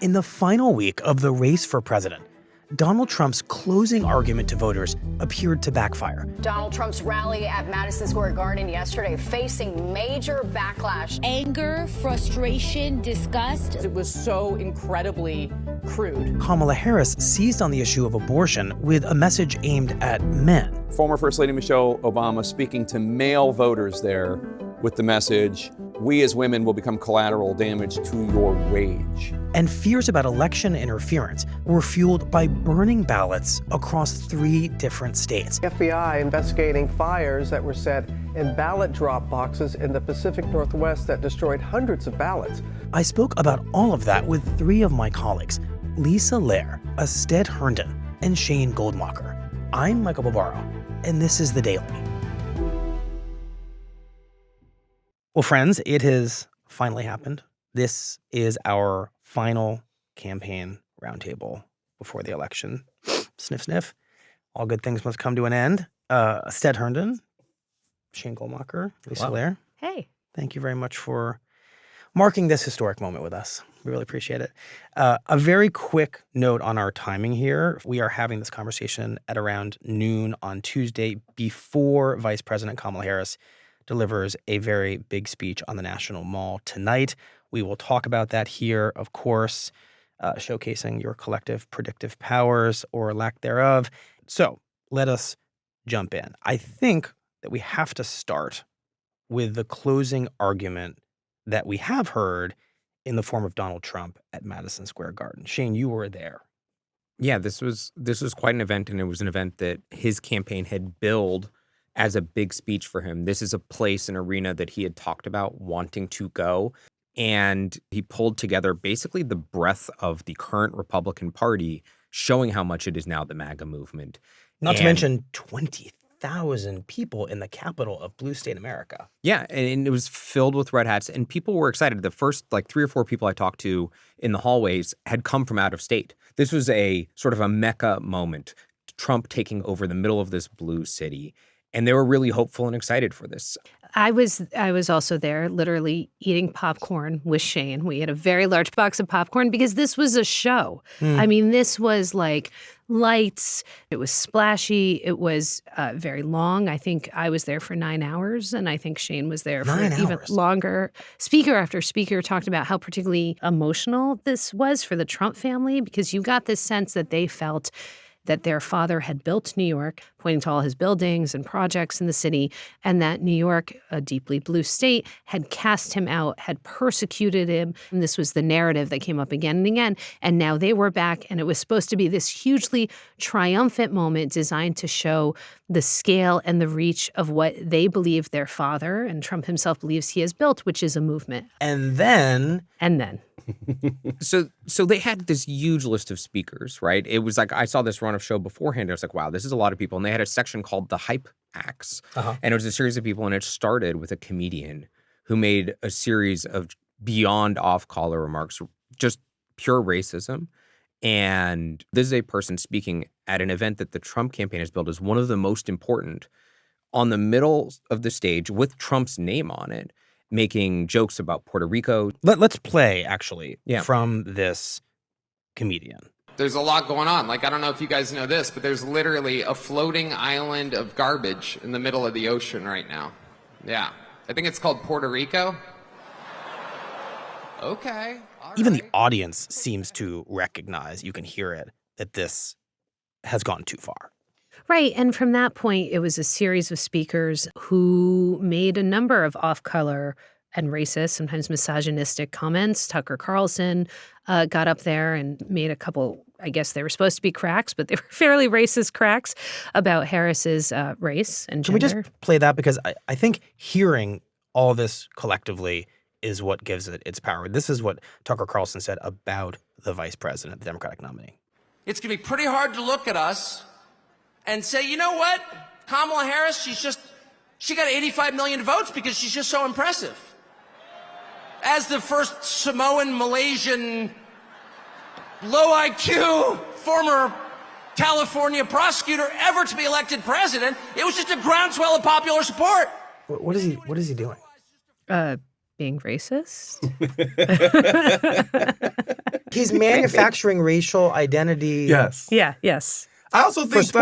In the final week of the race for president, Donald Trump's closing argument to voters appeared to backfire. Donald Trump's rally at Madison Square Garden yesterday facing major backlash. Anger, frustration, disgust. It was so incredibly crude. Kamala Harris seized on the issue of abortion with a message aimed at men. Former First Lady Michelle Obama speaking to male voters there with the message, "We as women will become collateral damage to your rage." And fears about election interference were fueled by burning ballots across 3 different states. FBI investigating fires that were set in ballot drop boxes in the Pacific Northwest that destroyed hundreds of ballots. I spoke about all of that with 3 of my colleagues, Lisa Lerer, Astead Herndon, and Shane Goldmacher. I'm Michael Barbaro, and this is The Daily. Well, friends, it has finally happened. This is our final campaign roundtable before the election. Sniff, sniff. All good things must come to an end. Astead Herndon, Shane Goldmacher, Lisa Lerer. Hey. Thank you very much for marking this historic moment with us. We really appreciate it. A very quick note on our timing here. We are having this conversation at around noon on Tuesday before Vice President Kamala Harris delivers a very big speech on the National Mall tonight. We will talk about that here, of course, showcasing your collective predictive powers or lack thereof. So let us jump in. I think that we have to start with the closing argument that we have heard in the form of Donald Trump at Madison Square Garden. Shane, you were there. Yeah, this was quite an event, and it was an event that his campaign had billed as a big speech for him. This is a place, an arena that he had talked about wanting to go. And he pulled together basically the breadth of the current Republican Party, showing how much it is now the MAGA movement. Not to mention 20,000 people in the capital of blue state America. Yeah, and it was filled with red hats, and people were excited. The first 3 or 4 people I talked to in the hallways had come from out of state. This was a sort of a Mecca moment, Trump taking over the middle of this blue city. And they were really hopeful and excited for this. I was also there, literally eating popcorn with Shane. We had a very large box of popcorn because this was a show. I mean, this was like lights. It was splashy. It was very long. I think I was there for 9 hours, and I think Shane was there for even longer. Speaker after speaker talked about how particularly emotional this was for the Trump family, because you got this sense that they felt that their father had built New York, pointing to all his buildings and projects in the city, and that New York, a deeply blue state, had cast him out, had persecuted him. And this was the narrative that came up again and again. And now they were back, and it was supposed to be this hugely triumphant moment designed to show the scale and the reach of what they believe their father, and Trump himself believes he has built, which is a movement. And then. So they had this huge list of speakers, right? It was like, I saw this run of show beforehand. I was like, wow, this is a lot of people. And they had a section called the Hype Acts. And it was a series of people, and it started with a comedian who made a series of beyond off-color remarks, just pure racism. And this is a person speaking at an event that the Trump campaign has built as one of the most important, on the middle of the stage with Trump's name on it, making jokes about Puerto Rico. Let's play, actually, from this comedian. There's a lot going on. I don't know if you guys know this, but there's literally a floating island of garbage in the middle of the ocean right now. Yeah. I think it's called Puerto Rico. Okay. Even the audience seems to recognize, you can hear it, that this has gone too far. Right. And from that point, it was a series of speakers who made a number of off-color and racist, sometimes misogynistic comments. Tucker Carlson got up there and made a couple, I guess they were supposed to be cracks, but they were fairly racist cracks about Harris's race and gender. Can we just play that? Because I think hearing all this collectively is what gives it its power. This is what Tucker Carlson said about the vice president, the Democratic nominee. It's going to be pretty hard to look at us and say, you know what? Kamala Harris, she got 85 million votes because she's just so impressive. As the first Samoan, Malaysian, low IQ, former California prosecutor ever to be elected president, it was just a groundswell of popular support. What is he doing? being racist? He's manufacturing racial identity. Yes. Yeah, yes. I also think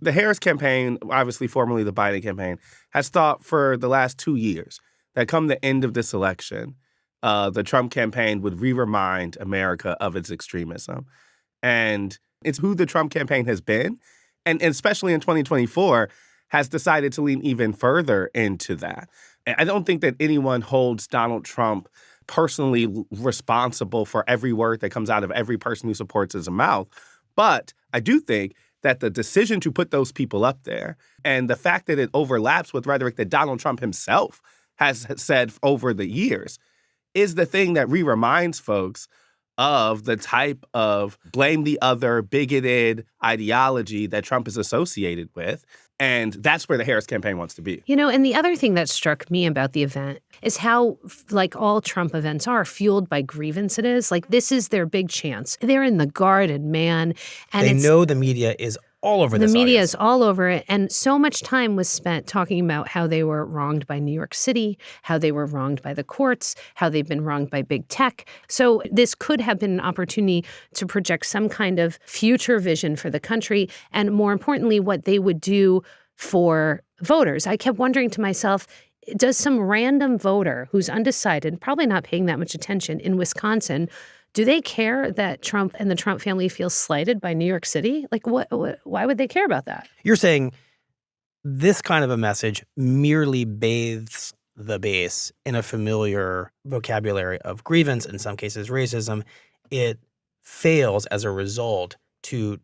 the Harris campaign, obviously formerly the Biden campaign, has thought for the last 2 years that come the end of this election, the Trump campaign would remind America of its extremism. And it's who the Trump campaign has been, and especially in 2024, has decided to lean even further into that. And I don't think that anyone holds Donald Trump personally responsible for every word that comes out of every person who supports his mouth. But I do think that the decision to put those people up there and the fact that it overlaps with rhetoric that Donald Trump himself has said over the years is the thing that reminds folks of the type of blame the other, bigoted ideology that Trump is associated with. And that's where the Harris campaign wants to be. You know, and the other thing that struck me about the event is how, like all Trump events are, fueled by grievances. Like, this is their big chance. They're in the Garden, man. And they know the media is all over this. The media audience. is all over it. And so much time was spent talking about how they were wronged by New York City, how they were wronged by the courts, how they've been wronged by big tech. So this could have been an opportunity to project some kind of future vision for the country, and more importantly, what they would do for voters. I kept wondering to myself, does some random voter who's undecided, probably not paying that much attention in Wisconsin, do they care that Trump and the Trump family feel slighted by New York City? Like, why would they care about that? You're saying this kind of a message merely bathes the base in a familiar vocabulary of grievance, in some cases racism. It fails as a result to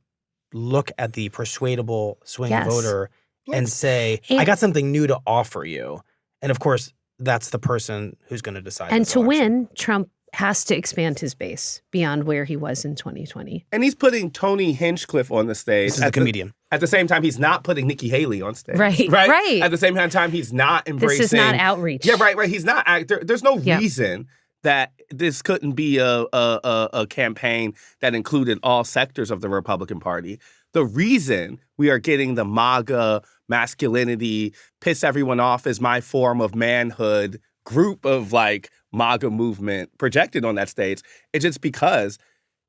look at the persuadable swing voter and say, I got something new to offer you. And of course, that's the person who's going to decide. And to win, Trump has to expand his base beyond where he was in 2020. And he's putting Tony Hinchcliffe on the stage. This is a comedian. At the same time, he's not putting Nikki Haley on stage. Right. At the same time, he's not embracing. This is not outreach. Yeah, right. He's not. There's no reason that this couldn't be a campaign that included all sectors of the Republican Party. The reason we are getting the MAGA masculinity, piss everyone off is my form of manhood group of like MAGA movement projected on that stage, it's just because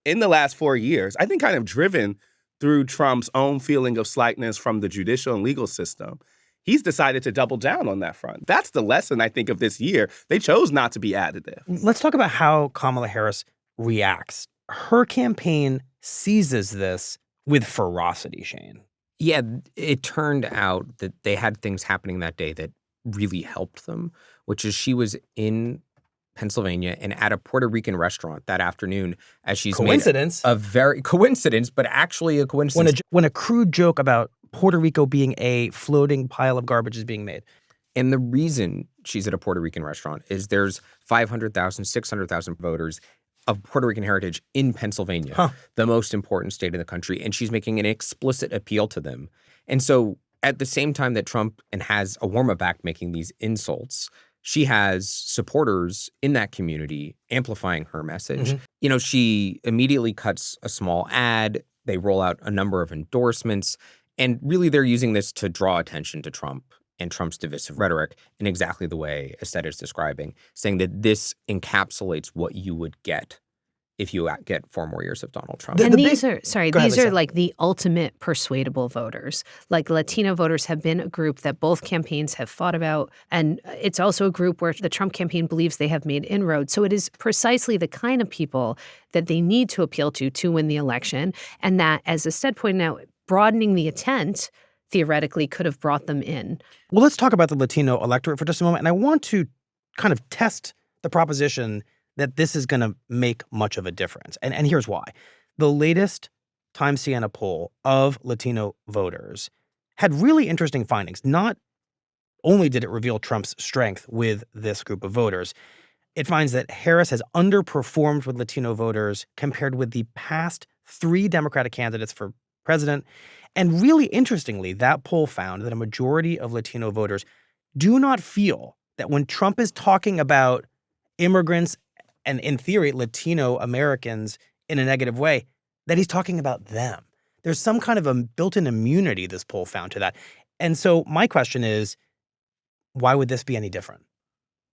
in the last 4 years, I think kind of driven through Trump's own feeling of slightness from the judicial and legal system, he's decided to double down on that front. That's the lesson, I think, of this year. They chose not to be additive. Let's talk about how Kamala Harris reacts. Her campaign seizes this with ferocity, Shane. Yeah, it turned out that they had things happening that day that really helped them, which is she was in Pennsylvania and at a Puerto Rican restaurant that afternoon as she's coincidence. Made a very coincidence, but actually a coincidence. When a crude joke about Puerto Rico being a floating pile of garbage is being made. And the reason she's at a Puerto Rican restaurant is there's 500,000, 600,000 voters of Puerto Rican heritage in Pennsylvania, the most important state in the country, and she's making an explicit appeal to them. And so at the same time that Trump has a warm-up act making these insults, she has supporters in that community amplifying her message. Mm-hmm. You know, she immediately cuts a small ad. They roll out a number of endorsements. And really, they're using this to draw attention to Trump and Trump's divisive rhetoric in exactly the way Astead is describing, saying that this encapsulates what you would get if you get 4 more years of Donald Trump. And these are like the ultimate persuadable voters. Like Latino voters have been a group that both campaigns have fought about. And it's also a group where the Trump campaign believes they have made inroads. So it is precisely the kind of people that they need to appeal to win the election. And that, as Astead pointed out, broadening the intent theoretically could have brought them in. Well, let's talk about the Latino electorate for just a moment. And I want to kind of test the proposition that this is going to make much of a difference. And here's why. The latest Times Siena poll of Latino voters had really interesting findings. Not only did it reveal Trump's strength with this group of voters, it finds that Harris has underperformed with Latino voters compared with the past 3 Democratic candidates for president. And really interestingly, that poll found that a majority of Latino voters do not feel that when Trump is talking about immigrants and, in theory, Latino Americans in a negative way, that he's talking about them. There's some kind of a built-in immunity this poll found to that. And so my question is, why would this be any different?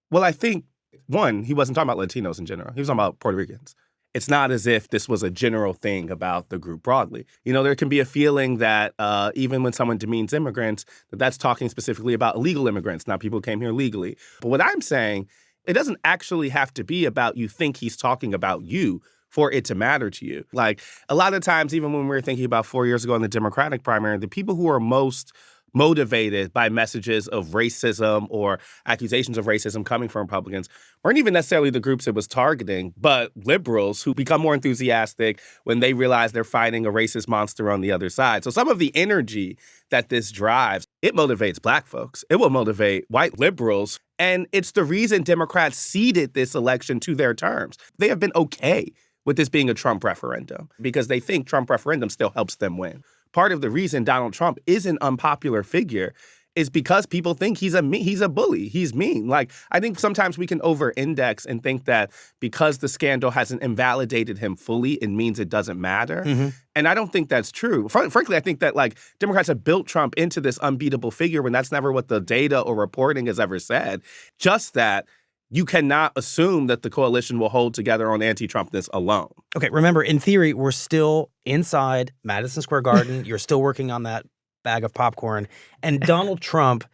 Well, I think One, he wasn't talking about Latinos in general. He was talking about Puerto Ricans. It's not as if this was a general thing about the group broadly. There can be a feeling that even when someone demeans immigrants, that's talking specifically about illegal immigrants, not people who came here legally. But what I'm saying, it doesn't actually have to be about you think he's talking about you for it to matter to you. Like, a lot of times, even when we were thinking about 4 years ago in the Democratic primary, the people who are most motivated by messages of racism or accusations of racism coming from Republicans weren't even necessarily the groups it was targeting, but liberals who become more enthusiastic when they realize they're fighting a racist monster on the other side. So some of the energy that this drives, it motivates Black folks. It will motivate white liberals. And it's the reason Democrats ceded this election to their terms. They have been okay with this being a Trump referendum because they think Trump referendum still helps them win. Part of the reason Donald Trump is an unpopular figure is because people think he's a bully. He's mean. Like, I think sometimes we can over-index and think that because the scandal hasn't invalidated him fully, it means it doesn't matter. Mm-hmm. And I don't think that's true. Frankly, I think that, Democrats have built Trump into this unbeatable figure when that's never what the data or reporting has ever said. Just that you cannot assume that the coalition will hold together on anti-Trumpness alone. Okay, remember, in theory, we're still inside Madison Square Garden. You're still working on that bag of popcorn. And Donald Trump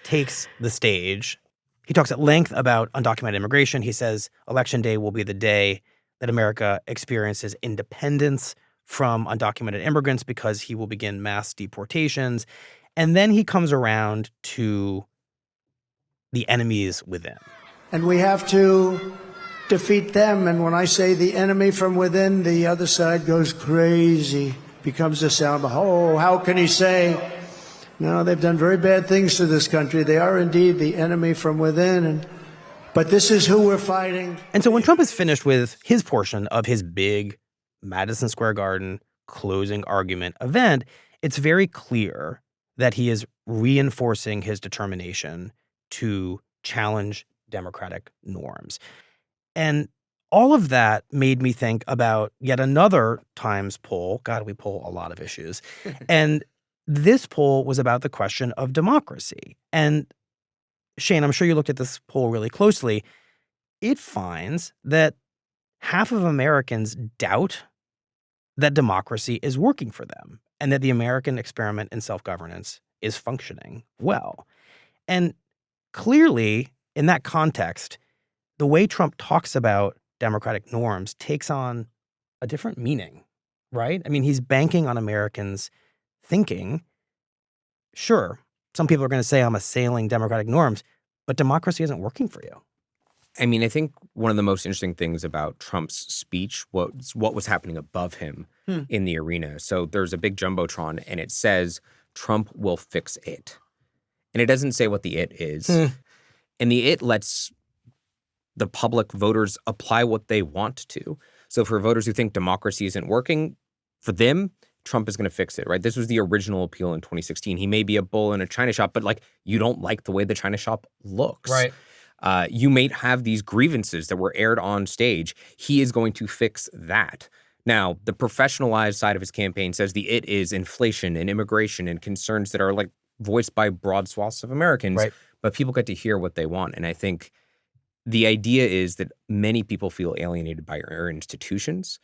takes the stage. He talks at length about undocumented immigration. He says Election Day will be the day that America experiences independence from undocumented immigrants because he will begin mass deportations. And then he comes around to the enemies within. And we have to defeat them. And when I say the enemy from within, the other side goes crazy, becomes a sound. Oh, how can he say? No, they've done very bad things to this country. They are indeed the enemy from within. But this is who we're fighting. And so when Trump is finished with his portion of his big Madison Square Garden closing argument event, it's very clear that he is reinforcing his determination to challenge democratic norms. And all of that made me think about yet another Times poll. God, we poll a lot of issues. And this poll was about the question of democracy. And Shane, I'm sure you looked at this poll really closely. It finds that half of Americans doubt that democracy is working for them and that the American experiment in self-governance is functioning well. And clearly, in that context, the way Trump talks about democratic norms takes on a different meaning, right? I mean, he's banking on Americans thinking, sure, some people are going to say I'm assailing democratic norms, but democracy isn't working for you. I mean, I think one of the most interesting things about Trump's speech was what was happening above him in the arena. So there's a big jumbotron, and it says, Trump will fix it. And it doesn't say what the it is. And the it lets the public voters apply what they want to. So for voters who think democracy isn't working, for them, Trump is going to fix it, right? This was the original appeal in 2016. He may be a bull in a china shop, but you don't like the way the china shop looks. Right. You may have these grievances that were aired on stage. He is going to fix that. Now, the professionalized side of his campaign says the it is inflation and immigration and concerns that are voiced by broad swaths of Americans. Right. But people get to hear what they want. And I think the idea is that many people feel alienated by our institutions.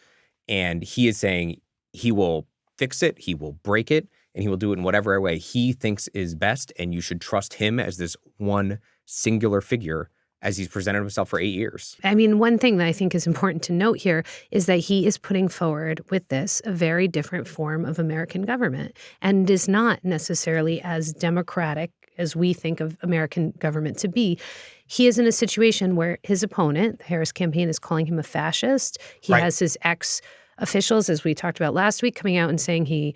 And he is saying he will fix it, he will break it, and he will do it in whatever way he thinks is best. And you should trust him as this one singular figure as he's presented himself for 8 years. I mean, one thing that I think is important to note here is that he is putting forward with this a very different form of American government and is not necessarily as democratic as we think of American government to be. He is in a situation where his opponent, the Harris campaign, is calling him a fascist. He has his ex-officials, as we talked about last week, coming out and saying he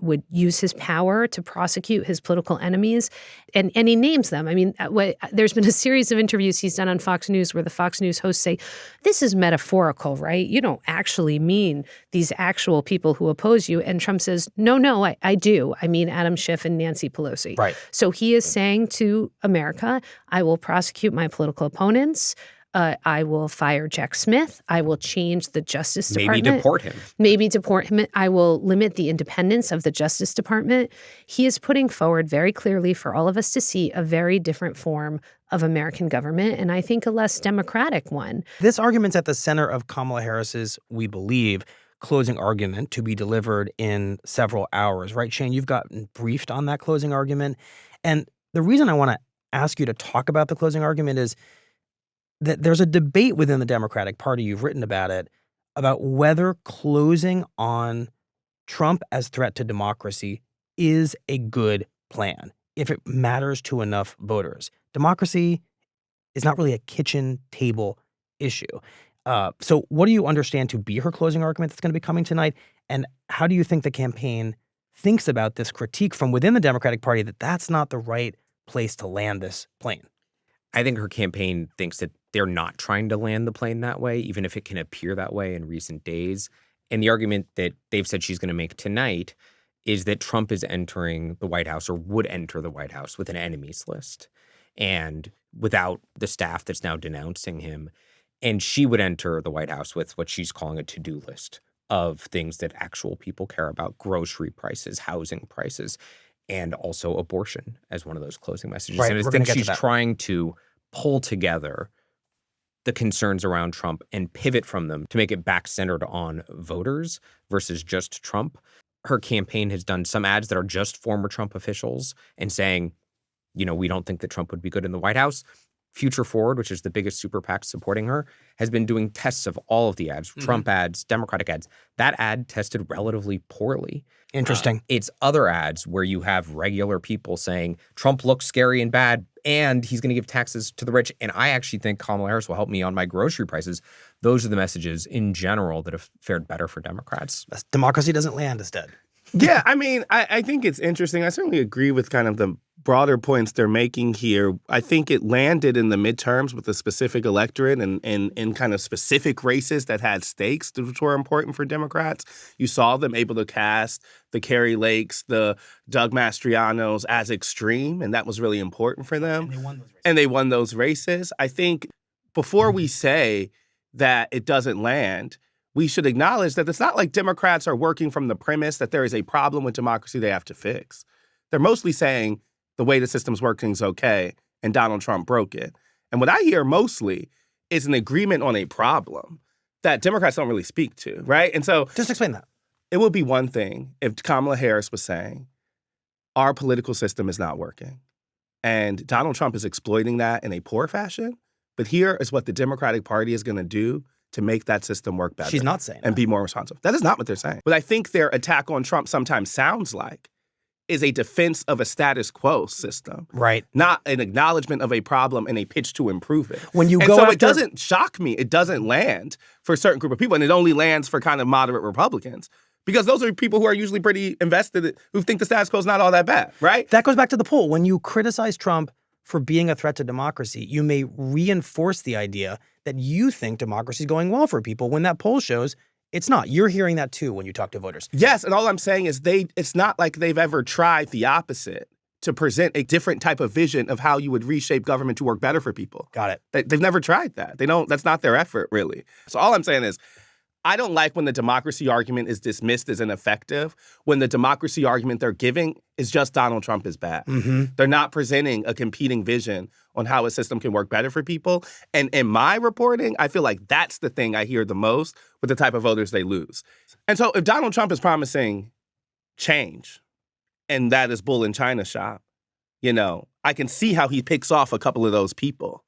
would use his power to prosecute his political enemies. And he names them. I mean, there's been a series of interviews he's done on Fox News where the Fox News hosts say, this is metaphorical, right? You don't actually mean these actual people who oppose you. And Trump says, no, I do. I mean Adam Schiff and Nancy Pelosi. Right. So he is saying to America, I will prosecute my political opponents. I will fire Jack Smith. I will change the Justice Maybe Department. deport him. Maybe deport him. I will limit the independence of the Justice Department. He is putting forward very clearly for all of us to see a very different form of American government, and I think a less democratic one. This argument's at the center of Kamala Harris's, we believe, closing argument to be delivered in several hours, right? Shane, you've gotten briefed on that closing argument. And the reason I want to ask you to talk about the closing argument is that there's a debate within the Democratic Party, you've written about it, about whether closing on Trump as threat to democracy is a good plan, if it matters to enough voters. Democracy is not really a kitchen table issue. So what do you understand to be her closing argument that's going to be coming tonight? And how do you think the campaign thinks about this critique from within the Democratic Party that that's not the right place to land this plane? I think her campaign thinks that they're not trying to land the plane that way, even if it can appear that way in recent days. And the argument that they've said she's going to make tonight is that Trump is entering the White House or would enter the White House with an enemies list and without the staff that's now denouncing him. And she would enter the White House with what she's calling a to-do list of things that actual people care about: grocery prices, housing prices, and also abortion as one of those closing messages. Right, And I we're think gonna get to she's that. trying to pull together the concerns around Trump and pivot from them to make it back centered on voters versus just Trump. Her campaign has done some ads that are just former Trump officials and saying, you know, we don't think that Trump would be good in the White House. Future Forward, which is the biggest super PAC supporting her, has been doing tests of all of the ads, Trump ads, Democratic ads. That ad tested relatively poorly. Interesting. It's other ads where you have regular people saying Trump looks scary and bad and he's going to give taxes to the rich. And I actually think Kamala Harris will help me on my grocery prices. Those are the messages in general that have fared better for Democrats. Democracy doesn't land, Astead. Yeah, I mean, I think it's interesting. I certainly agree with kind of the broader points they're making here. I think it landed in the midterms with a specific electorate and in kind of specific races that had stakes which were important for Democrats. You saw them able to cast the Kerry Lakes, the Doug Mastrianos as extreme, and that was really important for them. And they won those races. I think before we say that it doesn't land, we should acknowledge that it's not like Democrats are working from the premise that there is a problem with democracy they have to fix. They're mostly saying the way the system's working is okay and Donald Trump broke it. And what I hear mostly is an agreement on a problem that Democrats don't really speak to, right? And so just explain that. It would be one thing if Kamala Harris was saying, our political system is not working. And Donald Trump is exploiting that in a poor fashion. But here is what the Democratic Party is going to do to make that system work better. She's not saying and that. Be more responsive. That is not what they're saying. What I think their attack on Trump sometimes sounds like is a defense of a status quo system. Right. Not an acknowledgement of a problem and a pitch to improve it. When you and go so after... it doesn't shock me. It doesn't land for a certain group of people. And it only lands for kind of moderate Republicans. Because those are people who are usually pretty invested, who think the status quo is not all that bad, right? That goes back to the poll. When you criticize Trump for being a threat to democracy, you may reinforce the idea that you think democracy is going well for people when that poll shows it's not. You're hearing that too when you talk to voters. Yes, and all I'm saying is it's not like they've ever tried the opposite, to present a different type of vision of how you would reshape government to work better for people. Got it. They've never tried that. That's not their effort, really. So all I'm saying is, I don't like when the democracy argument is dismissed as ineffective, when the democracy argument they're giving is just Donald Trump is bad. Mm-hmm. They're not presenting a competing vision on how a system can work better for people. And in my reporting, I feel like that's the thing I hear the most with the type of voters they lose. And so if Donald Trump is promising change, and that is bull in China shop, you know, I can see how he picks off a couple of those people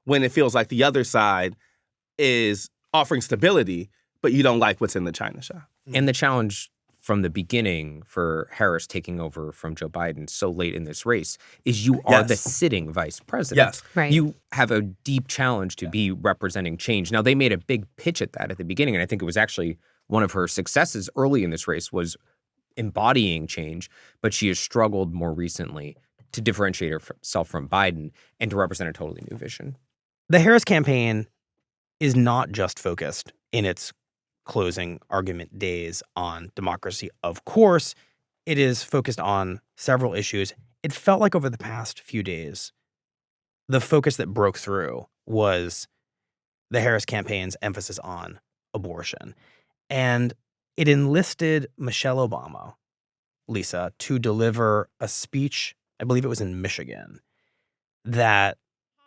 when it feels like the other side is offering stability, but you don't like what's in the China shop. And the challenge from the beginning for Harris taking over from Joe Biden so late in this race is you are the sitting vice president. Yes. Right. You have a deep challenge to be representing change. Now, they made a big pitch at that at the beginning, and I think it was actually one of her successes early in this race was embodying change, but she has struggled more recently to differentiate herself from Biden and to represent a totally new vision. The Harris campaign is not just focused in its closing argument days on democracy. Of course, it is focused on several issues. It felt like over the past few days, the focus that broke through was the Harris campaign's emphasis on abortion. And it enlisted Michelle Obama, Lisa, to deliver a speech, I believe it was in Michigan, that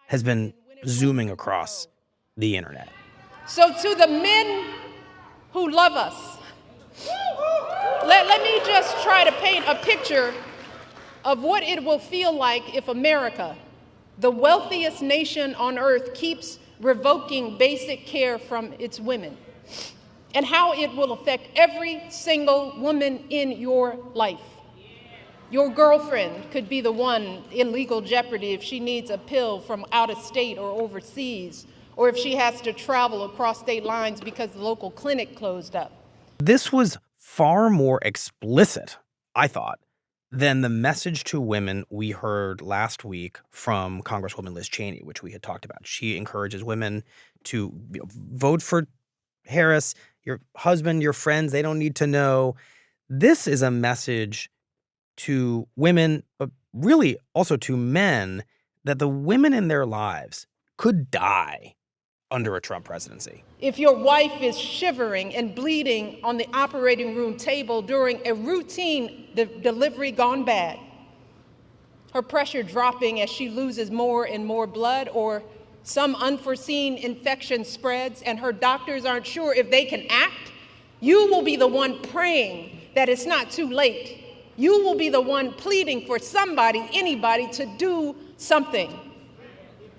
has been zooming across the internet. So to the men who love us, let me just try to paint a picture of what it will feel like if America, the wealthiest nation on earth, keeps revoking basic care from its women, and how it will affect every single woman in your life. Your girlfriend could be the one in legal jeopardy if she needs a pill from out of state or overseas, or if she has to travel across state lines because the local clinic closed up. This was far more explicit, I thought, than the message to women we heard last week from Congresswoman Liz Cheney, which we had talked about. She encourages women to vote for Harris, your husband, your friends, they don't need to know. This is a message to women, but really also to men, that the women in their lives could die under a Trump presidency. If your wife is shivering and bleeding on the operating room table during a routine delivery gone bad, her pressure dropping as she loses more and more blood, or some unforeseen infection spreads and her doctors aren't sure if they can act, you will be the one praying that it's not too late. You will be the one pleading for somebody, anybody, to do something.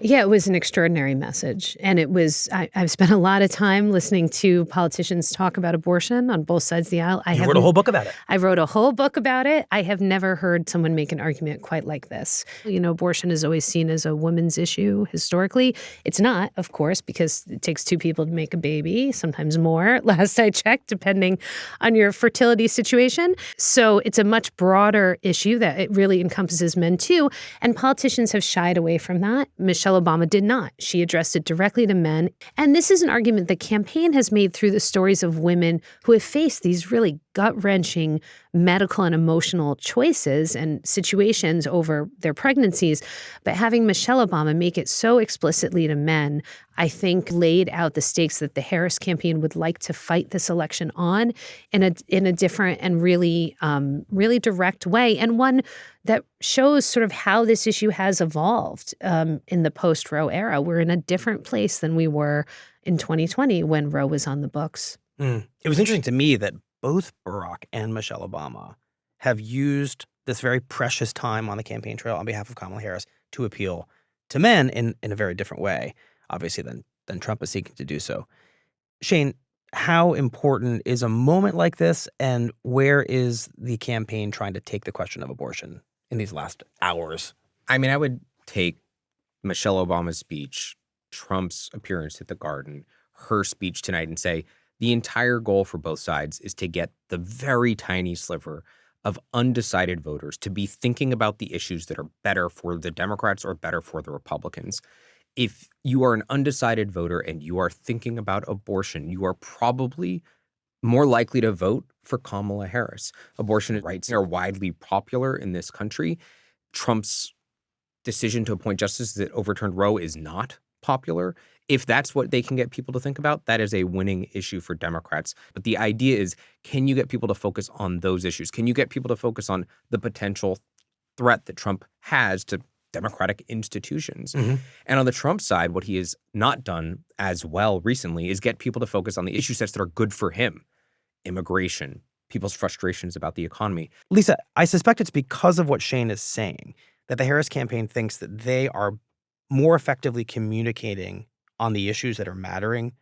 Yeah, it was an extraordinary message. And it was, I've spent a lot of time listening to politicians talk about abortion on both sides of the aisle. You wrote a whole book about it. I wrote a whole book about it. I have never heard someone make an argument quite like this. You know, abortion is always seen as a woman's issue historically. It's not, of course, because it takes two people to make a baby, sometimes more, last I checked, depending on your fertility situation. So it's a much broader issue that it really encompasses men too. And politicians have shied away from that. Michelle Obama did not. She addressed it directly to men. And this is an argument the campaign has made through the stories of women who have faced these really gut-wrenching medical and emotional choices and situations over their pregnancies. But having Michelle Obama make it so explicitly to men, I think laid out the stakes that the Harris campaign would like to fight this election on in a different and really direct way, and one that shows sort of how this issue has evolved in the post-Roe era. We're in a different place than we were in 2020 when Roe was on the books. It was interesting to me that both Barack and Michelle Obama have used this very precious time on the campaign trail on behalf of Kamala Harris to appeal to men in a very different way, obviously, than Trump is seeking to do so. Shane, how important is a moment like this, and where is the campaign trying to take the question of abortion in these last hours? I mean, I would take Michelle Obama's speech, Trump's appearance at the Garden, her speech tonight, and say the entire goal for both sides is to get the very tiny sliver of undecided voters to be thinking about the issues that are better for the Democrats or better for the Republicans. If you are an undecided voter and you are thinking about abortion, you are probably more likely to vote for Kamala Harris. Abortion rights are widely popular in this country. Trump's decision to appoint justices that overturned Roe is not popular. If that's what they can get people to think about, that is a winning issue for Democrats. But the idea is, can you get people to focus on those issues? Can you get people to focus on the potential threat that Trump has to democratic institutions? Mm-hmm. And on the Trump side, what he has not done as well recently is get people to focus on the issue sets that are good for him. Immigration, people's frustrations about the economy. Lisa, I suspect it's because of what Shane is saying that the Harris campaign thinks that they are more effectively communicating on the issues that are mattering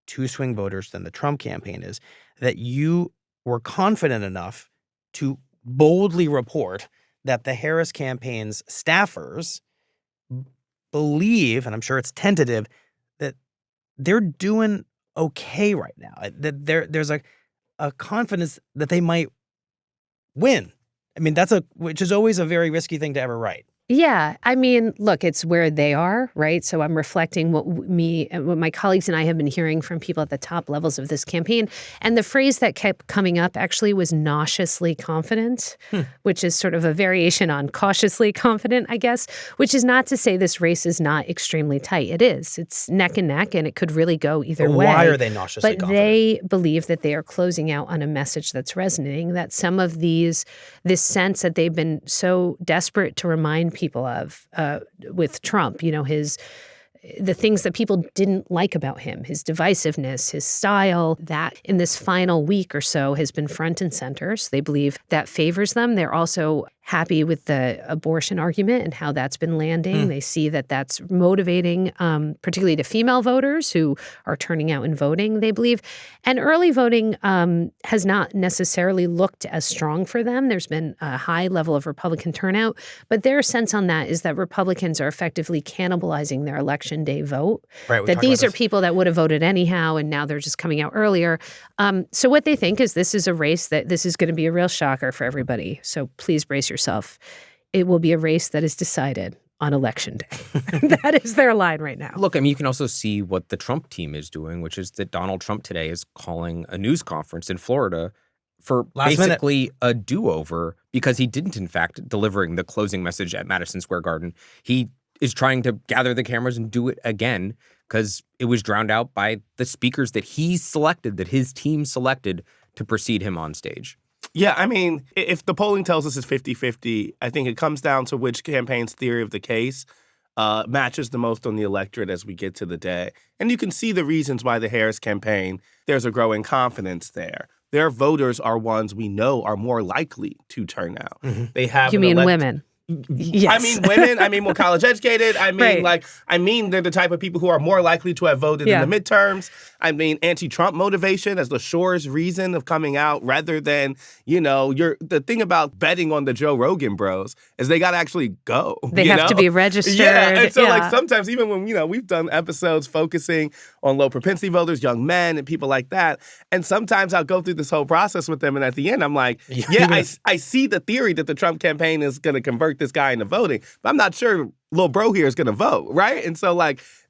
to swing voters than the Trump campaign is, that you were confident enough to boldly report that the Harris campaign's staffers believe, and I'm sure it's tentative, that they're doing okay right now. That there's a confidence that they might win. I mean, which is always a very risky thing to ever write. Yeah, I mean, look, it's where they are, right? So I'm reflecting what me and what my colleagues and I have been hearing from people at the top levels of this campaign. And the phrase that kept coming up actually was nauseously confident, which is sort of a variation on cautiously confident, I guess, which is not to say this race is not extremely tight. It is. It's neck and neck, and it could really go either way. Why are they nauseously confident? confident? They believe that they are closing out on a message that's resonating, that some of this sense that they've been so desperate to remind people of with Trump, the things that people didn't like about him, his divisiveness, his style, that in this final week or so has been front and center. So they believe that favors them. They're also happy with the abortion argument and how that's been landing. They see that that's motivating, particularly to female voters who are turning out and voting, they believe. And early voting has not necessarily looked as strong for them. There's been a high level of Republican turnout, but their sense on that is that Republicans are effectively cannibalizing their election day vote. Right, that these are people that would have voted anyhow, and now they're just coming out earlier. So what they think is this is a race that this is going to be a real shocker for everybody. So please brace yourself. It will be a race that is decided on election day. That is their line right now. Look, I mean, you can also see what the Trump team is doing, which is that Donald Trump today is calling a news conference in Florida for basically a do-over because he didn't, in fact, delivering the closing message at Madison Square Garden. He is trying to gather the cameras and do it again because it was drowned out by the speakers that he selected, that his team selected to precede him on stage. Yeah, I mean, if the polling tells us it's 50-50, I think it comes down to which campaign's theory of the case matches the most on the electorate as we get to the day. And you can see the reasons why the Harris campaign, there's a growing confidence there. Their voters are ones we know are more likely to turn out. They have You mean women? Yes. I mean women, I mean more college educated. I mean they're the type of people who are more likely to have voted in the midterms. I mean anti-Trump motivation as the surest reason of coming out rather than, the thing about betting on the Joe Rogan bros is they got to actually go. They have to be registered. Yeah, and so sometimes even when, we've done episodes focusing on low propensity voters, young men and people like that, and sometimes I'll go through this whole process with them and at the end I'm like, I see the theory that the Trump campaign is going to convert this guy into voting, but I'm not sure little bro here is going to vote, right? And so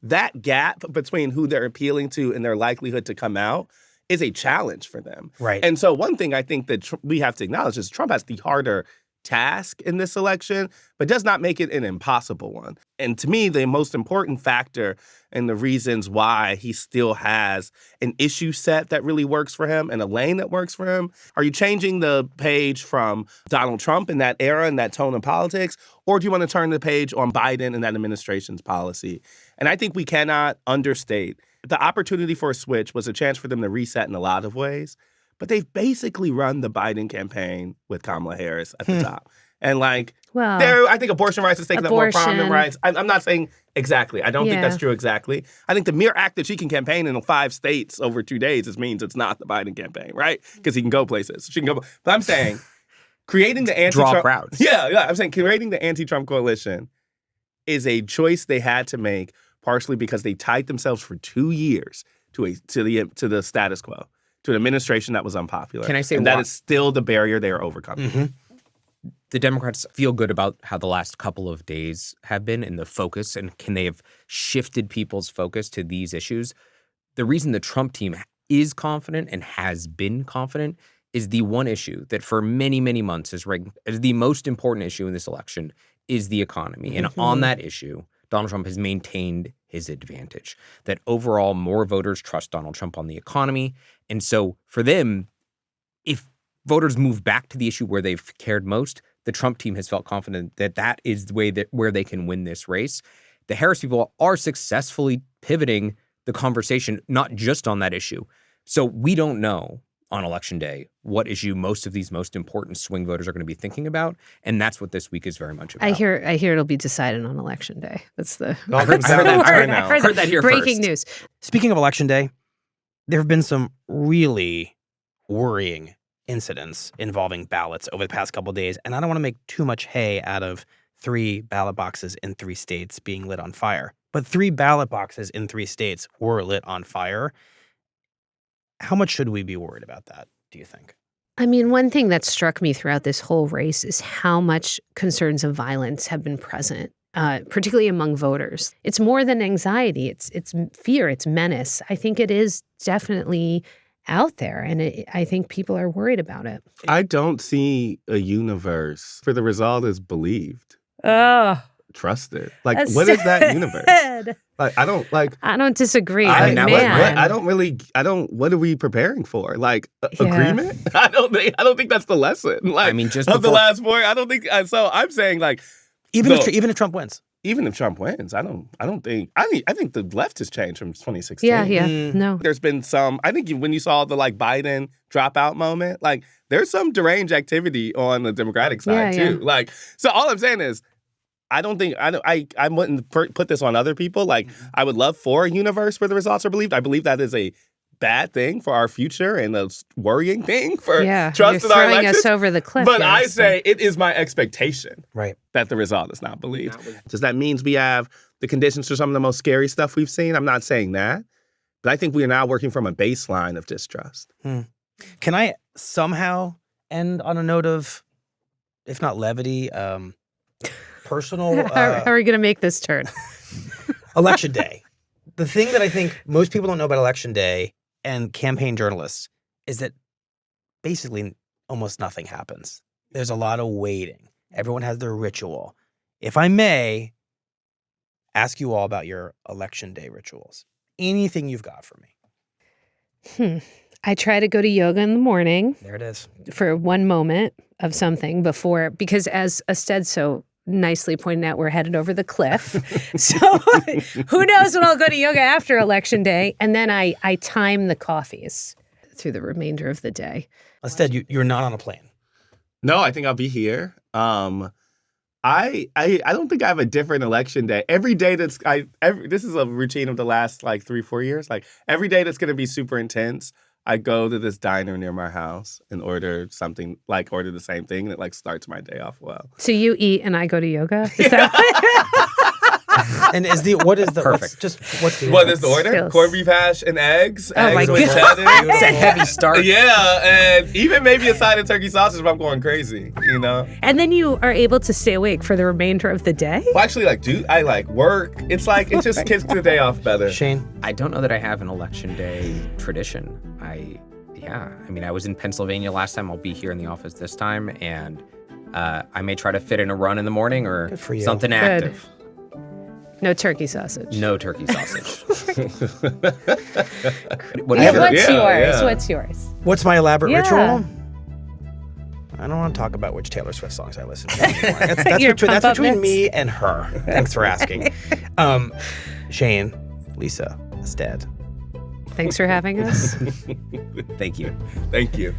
that gap between who they're appealing to and their likelihood to come out is a challenge for them. Right. And so one thing I think that we have to acknowledge is Trump has the harder task in this election, but does not make it an impossible one. And to me, the most important factor and the reasons why he still has an issue set that really works for him and a lane that works for him. Are you changing the page from Donald Trump in that era and that tone of politics, or do you want to turn the page on Biden and that administration's policy? And I think we cannot understate the opportunity for a switch was a chance for them to reset in a lot of ways. But they've basically run the Biden campaign with Kamala Harris at the top. And I think abortion rights is taking up more prominent rights. I'm not saying exactly. I don't think that's true exactly. I think the mere act that she can campaign in 5 states over 2 days means it's not the Biden campaign, right? Because he can go places. She can go. But I'm saying creating the anti-Trump... Draw crowds. Yeah. I'm saying creating the anti-Trump coalition is a choice they had to make, partially because they tied themselves for 2 years to the status quo. To an administration that was unpopular. Can I say and that is still the barrier they are overcoming. The Democrats feel good about how the last couple of days have been and the focus, and can they have shifted people's focus to these issues? The reason the Trump team is confident and has been confident is the one issue that for many, many months is ranked as the most important issue in this election is the economy. And on that issue, Donald Trump has maintained his advantage, that overall more voters trust Donald Trump on the economy. And so for them, if voters move back to the issue where they've cared most, the Trump team has felt confident that that is the way that where they can win this race. The Harris people are successfully pivoting the conversation, not just on that issue. So we don't know on Election Day what issue most of these most important swing voters are going to be thinking about. And that's what this week is very much about. I hear it'll be decided on Election Day. That's the I heard that here breaking first. news. Speaking of Election Day, there have been some really worrying incidents involving ballots over the past couple of days, and I don't want to make too much hay out of 3 ballot boxes in 3 states being lit on fire. But 3 ballot boxes in 3 states were lit on fire. How much should we be worried about that, do you think? I mean, one thing that struck me throughout this whole race is how much concerns of violence have been present, particularly among voters. It's more than anxiety. It's fear. It's menace. I think it is definitely out there, and I think people are worried about it. I don't see a universe where the result is believed. Oh. Trusted. Like, what is that universe? Like, I don't disagree. What are we preparing for? Like, agreement? I don't think that's the lesson. Like, I mean, just of the last 4, I don't think. So I'm saying, like, even if Trump wins. Even if Trump wins, I think the left has changed from 2016. Yeah. No. There's been some, I think when you saw the like Biden dropout moment, like there's some deranged activity on the Democratic side too. Like, so all I'm saying is, I wouldn't put this on other people. Like, I would love for a universe where the results are believed. I believe that is a bad thing for our future and a worrying thing for trust in our elections. Throwing us over the cliff. But I say it is my expectation that the result is not believed. Does that mean we have the conditions for some of the most scary stuff we've seen? I'm not saying that. But I think we are now working from a baseline of distrust. Can I somehow end on a note of, if not levity, personal... How are we going to make this turn? Election day. The thing that I think most people don't know about Election Day and campaign journalists is that basically almost nothing happens. There's a lot of waiting. Everyone has their ritual. If I may ask you all about your Election Day rituals. Anything you've got for me. I try to go to yoga in the morning. There it is. For one moment of something before, because as Astead so nicely pointed out, we're headed over the cliff. So who knows when I'll go to yoga after Election Day. And then I time the coffees through the remainder of the day. Astead, you're not on a plane. No, I think I'll be here. I don't think I have a different Election Day. Every day this is a routine of the last like 3-4 years. Like every day that's going to be super intense, I go to this diner near my house and order something, like order the same thing, and it like starts my day off well. So you eat and I go to yoga? Is that And what is the perfect? What is the order? Corned beef hash and eggs. Oh eggs my with cheddar. It's a heavy start. Yeah, and even maybe a side of turkey sausage if I'm going crazy, you know? And then you are able to stay awake for the remainder of the day? Well, actually, I work. It's like, it just kicks the day off better. Shane? I don't know that I have an Election Day tradition. I was in Pennsylvania last time. I'll be here in the office this time, and I may try to fit in a run in the morning or something active. No turkey sausage. No turkey sausage. What's yours? What's my elaborate ritual? I don't want to talk about which Taylor Swift songs I listen to anymore. That's between me and her. Thanks for asking. Shane, Lisa, Astead. Thanks for having us. Thank you. Thank you.